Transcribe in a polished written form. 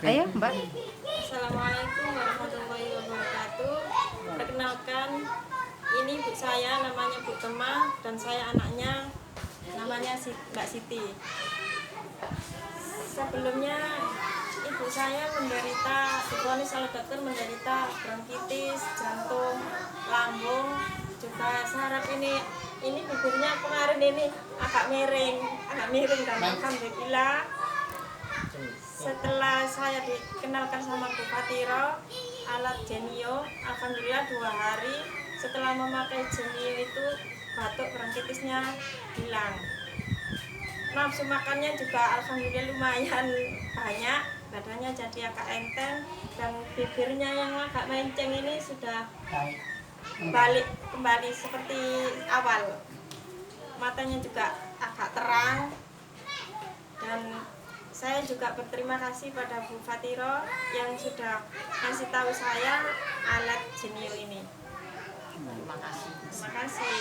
Ayo Mbak. Assalamualaikum warahmatullahi wabarakatuh. Perkenalkan, ini ibu saya namanya Bu Tema dan saya anaknya namanya Mbak Siti. Sebelumnya ibu saya divonis oleh dokter menderita bronkitis, jantung, lambung, juga saraf ini bibirnya kemarin ini agak miring dan alhamdulillah setelah saya dikenalkan sama Bu Fatiro alat Genio, alhamdulillah 2 hari setelah memakai Genio itu batuk bronkitisnya hilang. Nafsu makannya juga alhamdulillah lumayan banyak, badannya jadi agak enteng dan bibirnya yang agak menceng ini sudah balik kembali seperti awal. Matanya juga agak terang dan saya juga berterima kasih pada Bu Fatiro yang sudah kasih tahu saya alat Genio ini. Terima kasih. Terima kasih.